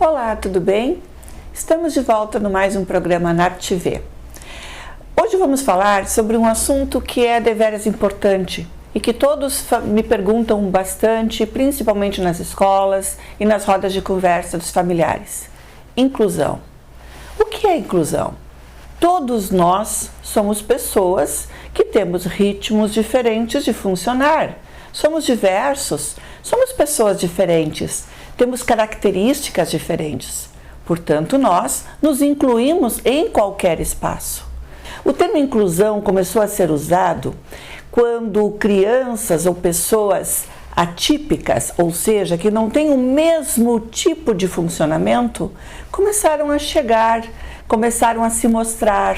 Olá, tudo bem? Estamos de volta no mais um programa NART TV. Hoje vamos falar sobre um assunto que é deveras importante e que todos me perguntam bastante, principalmente nas escolas e nas rodas de conversa dos familiares. Inclusão. O que é inclusão? Todos nós somos pessoas que temos ritmos diferentes de funcionar. Somos diversos, somos pessoas diferentes, temos características diferentes. Portanto, nós nos incluímos em qualquer espaço. O termo inclusão começou a ser usado quando crianças ou pessoas atípicas, ou seja, que não têm o mesmo tipo de funcionamento, começaram a chegar, começaram a se mostrar.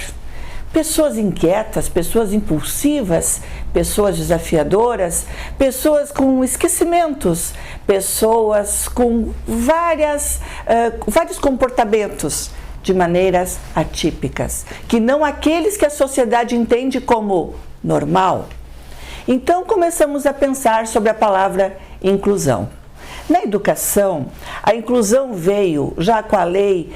Pessoas inquietas, pessoas impulsivas, pessoas desafiadoras, pessoas com esquecimentos, pessoas com vários comportamentos de maneiras atípicas, que não aqueles que a sociedade entende como normal. Então começamos a pensar sobre a palavra inclusão. Na educação, a inclusão veio já com a lei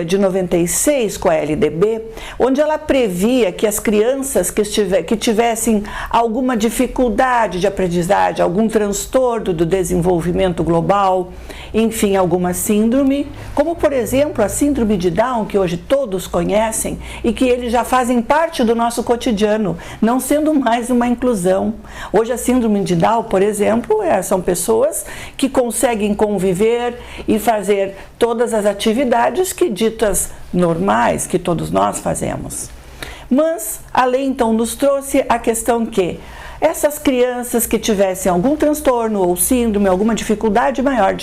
de 96, com a LDB, onde ela previa que as crianças que tivessem alguma dificuldade de aprendizagem, algum transtorno do desenvolvimento global, enfim, alguma síndrome, como por exemplo a síndrome de Down, que hoje todos conhecem e que eles já fazem parte do nosso cotidiano, não sendo mais uma inclusão. Hoje a síndrome de Down, por exemplo, são pessoas que conseguem conviver e fazer todas as atividades que ditas normais, que todos nós fazemos. Mas a lei então nos trouxe a questão que essas crianças que tivessem algum transtorno ou síndrome, alguma dificuldade maior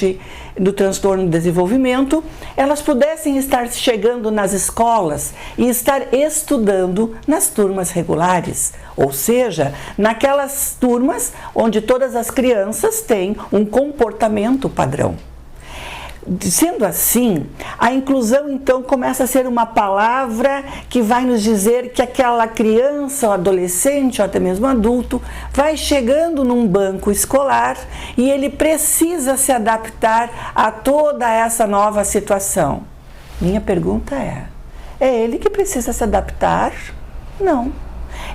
do transtorno do desenvolvimento, elas pudessem estar chegando nas escolas e estar estudando nas turmas regulares, ou seja, naquelas turmas onde todas as crianças têm um comportamento padrão. Sendo assim, a inclusão então começa a ser uma palavra que vai nos dizer que aquela criança, ou adolescente, ou até mesmo adulto, vai chegando num banco escolar e ele precisa se adaptar a toda essa nova situação. Minha pergunta é ele que precisa se adaptar? Não.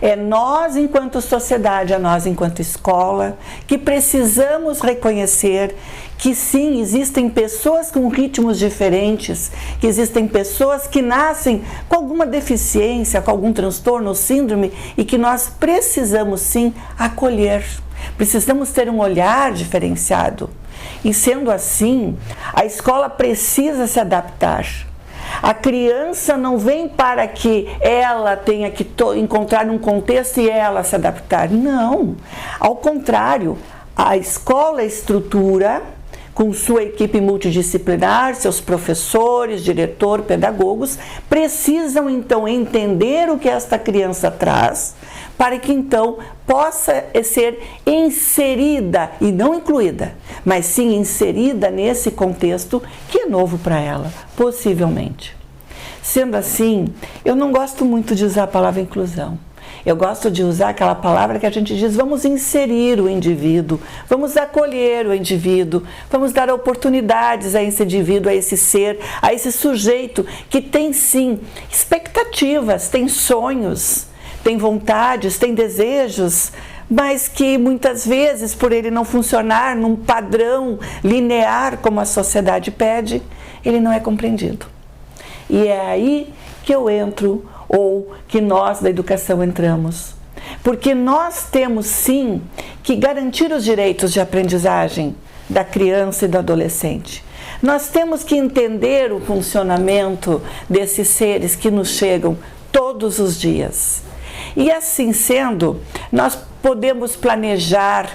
É nós, enquanto sociedade, é nós, enquanto escola, que precisamos reconhecer que sim, existem pessoas com ritmos diferentes, que existem pessoas que nascem com alguma deficiência, com algum transtorno ou síndrome e que nós precisamos sim acolher. Precisamos ter um olhar diferenciado. E sendo assim, a escola precisa se adaptar. A criança não vem para que ela tenha que encontrar um contexto e ela se adaptar. Não. Ao contrário, a escola estrutura com sua equipe multidisciplinar, seus professores, diretor, pedagogos, precisam então entender o que esta criança traz, para que então possa ser inserida, e não incluída, mas sim inserida nesse contexto que é novo para ela, possivelmente. Sendo assim, eu não gosto muito de usar a palavra inclusão. Eu gosto de usar aquela palavra que a gente diz, vamos inserir o indivíduo, vamos acolher o indivíduo, vamos dar oportunidades a esse indivíduo, a esse ser, a esse sujeito que tem sim expectativas, tem sonhos, tem vontades, tem desejos, mas que muitas vezes, por ele não funcionar num padrão linear como a sociedade pede, ele não é compreendido. E é aí que eu entro, ou que nós da educação entramos. Porque nós temos sim que garantir os direitos de aprendizagem da criança e do adolescente. Nós temos que entender o funcionamento desses seres que nos chegam todos os dias. E assim sendo, nós podemos planejar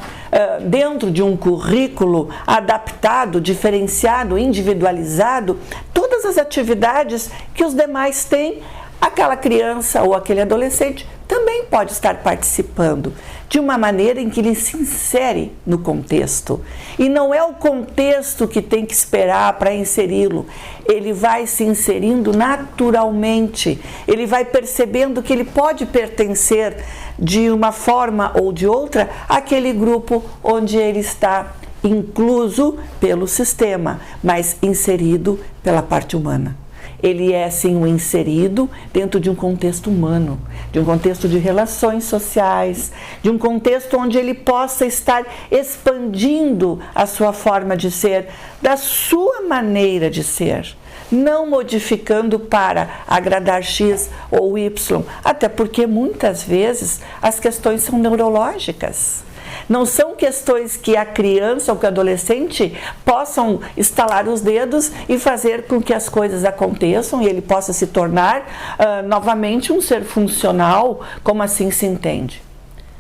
dentro de um currículo adaptado, diferenciado, individualizado, todas as atividades que os demais têm. Aquela criança ou aquele adolescente também pode estar participando de uma maneira em que ele se insere no contexto. E não é o contexto que tem que esperar para inseri-lo. Ele vai se inserindo naturalmente. Ele vai percebendo que ele pode pertencer de uma forma ou de outra àquele grupo onde ele está incluso pelo sistema, mas inserido pela parte humana. Ele é, sim, um inserido dentro de um contexto humano, de um contexto de relações sociais, de um contexto onde ele possa estar expandindo a sua forma de ser, da sua maneira de ser, não modificando para agradar X ou Y, até porque muitas vezes as questões são neurológicas. Não são questões que a criança ou que o adolescente possam estalar os dedos e fazer com que as coisas aconteçam e ele possa se tornar novamente um ser funcional, como assim se entende.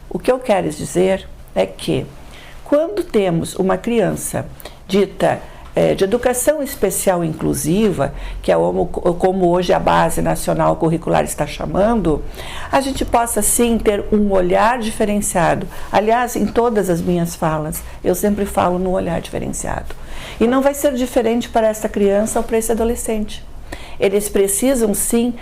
O que eu quero dizer é que quando temos uma criança dita de educação especial inclusiva, que é como hoje a Base Nacional Curricular está chamando, a gente possa sim ter um olhar diferenciado. Aliás, em todas as minhas falas, eu sempre falo no olhar diferenciado. E não vai ser diferente para essa criança ou para esse adolescente. Eles precisam sim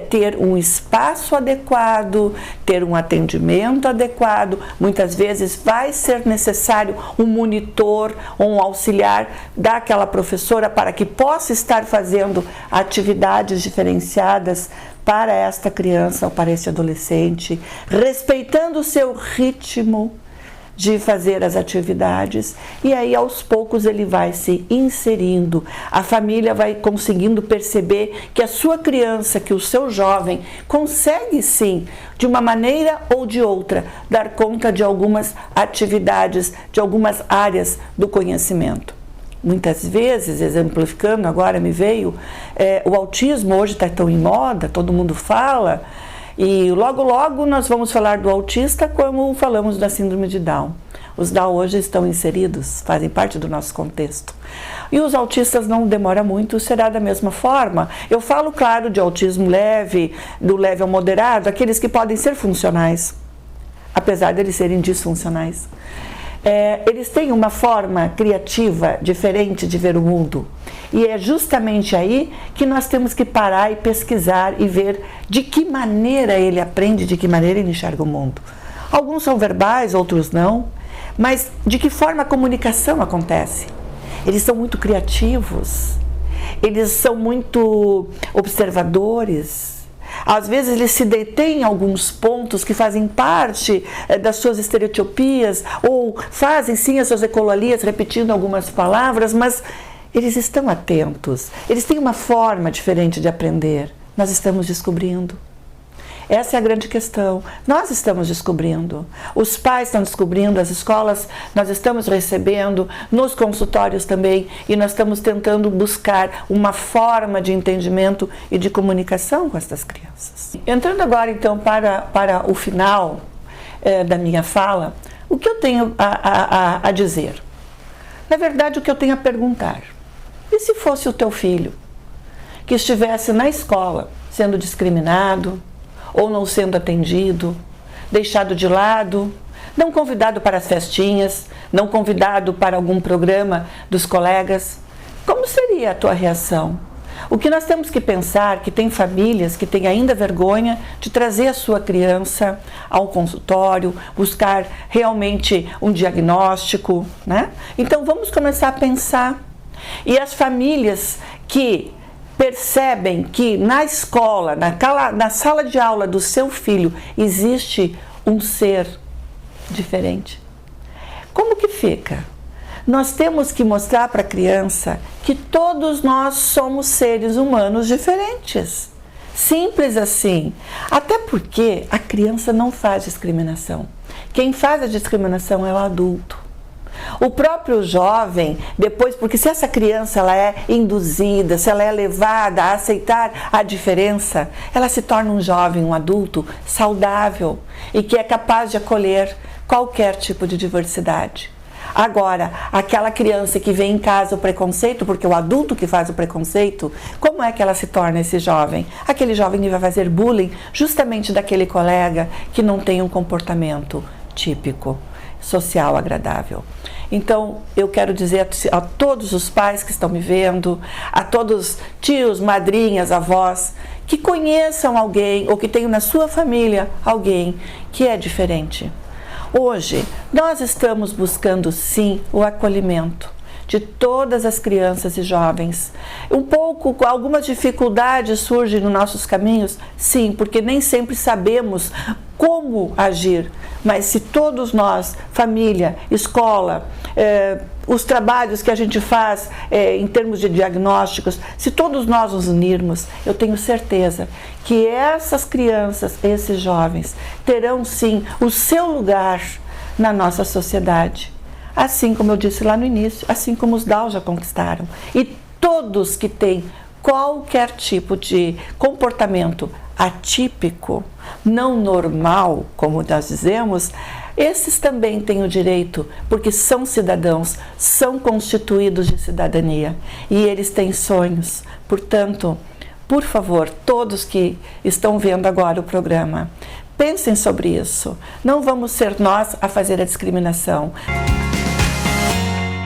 ter um espaço adequado, ter um atendimento adequado. Muitas vezes vai ser necessário um monitor ou um auxiliar daquela professora para que possa estar fazendo atividades diferenciadas para esta criança ou para esse adolescente, respeitando o seu ritmo de fazer as atividades, e aí aos poucos ele vai se inserindo, a família vai conseguindo perceber que a sua criança, que o seu jovem consegue sim, de uma maneira ou de outra, dar conta de algumas atividades, de algumas áreas do conhecimento. Muitas vezes, exemplificando, agora me veio, o autismo hoje está tão em moda, todo mundo fala. E logo, logo nós vamos falar do autista como falamos da síndrome de Down. Os Down hoje estão inseridos, fazem parte do nosso contexto. E os autistas não demora muito, será da mesma forma. Eu falo, claro, de autismo leve, do leve ao moderado, aqueles que podem ser funcionais, apesar de eles serem disfuncionais. Eles têm uma forma criativa diferente de ver o mundo. E é justamente aí que nós temos que parar e pesquisar e ver de que maneira ele aprende, de que maneira ele enxerga o mundo. Alguns são verbais, outros não, mas de que forma a comunicação acontece? Eles são muito criativos, eles são muito observadores. Às vezes eles se detêm em alguns pontos que fazem parte das suas estereotipias ou fazem sim as suas ecolalias repetindo algumas palavras, mas eles estão atentos, eles têm uma forma diferente de aprender. Nós estamos descobrindo. Essa é a grande questão. Nós estamos descobrindo. Os pais estão descobrindo, as escolas nós estamos recebendo, nos consultórios também, e nós estamos tentando buscar uma forma de entendimento e de comunicação com essas crianças. Entrando agora então para o final da minha fala, o que eu tenho a dizer? Na verdade, o que eu tenho a perguntar. E se fosse o teu filho que estivesse na escola sendo discriminado, ou não sendo atendido, deixado de lado, não convidado para as festinhas, não convidado para algum programa dos colegas, como seria a tua reação? O que nós temos que pensar, que tem famílias que têm ainda vergonha de trazer a sua criança ao consultório, buscar realmente um diagnóstico, né? Então vamos começar a pensar. E as famílias que percebem que na escola, na sala de aula do seu filho, existe um ser diferente. Como que fica? Nós temos que mostrar para a criança que todos nós somos seres humanos diferentes. Simples assim. Até porque a criança não faz discriminação. Quem faz a discriminação é o adulto. O próprio jovem, depois, porque se essa criança ela é induzida, se ela é levada a aceitar a diferença, ela se torna um jovem, um adulto saudável e que é capaz de acolher qualquer tipo de diversidade. Agora, aquela criança que vê em casa o preconceito, porque é o adulto que faz o preconceito, como é que ela se torna esse jovem? Aquele jovem que vai fazer bullying justamente daquele colega que não tem um comportamento típico, social, agradável. Então, eu quero dizer a todos os pais que estão me vendo, a todos tios, madrinhas, avós, que conheçam alguém ou que tenham na sua família alguém que é diferente. Hoje, nós estamos buscando sim o acolhimento de todas as crianças e jovens. Algumas dificuldades surgem nos nossos caminhos, sim, porque nem sempre sabemos como agir, mas se todos nós, família, escola, os trabalhos que a gente faz em termos de diagnósticos, se todos nós nos unirmos, eu tenho certeza que essas crianças, esses jovens, terão sim o seu lugar na nossa sociedade. Assim como eu disse lá no início, assim como os Down já conquistaram. E todos que têm qualquer tipo de comportamento atípico, não normal, como nós dizemos, esses também têm o direito, porque são cidadãos, são constituídos de cidadania e eles têm sonhos. Portanto, por favor, todos que estão vendo agora o programa, pensem sobre isso. Não vamos ser nós a fazer a discriminação.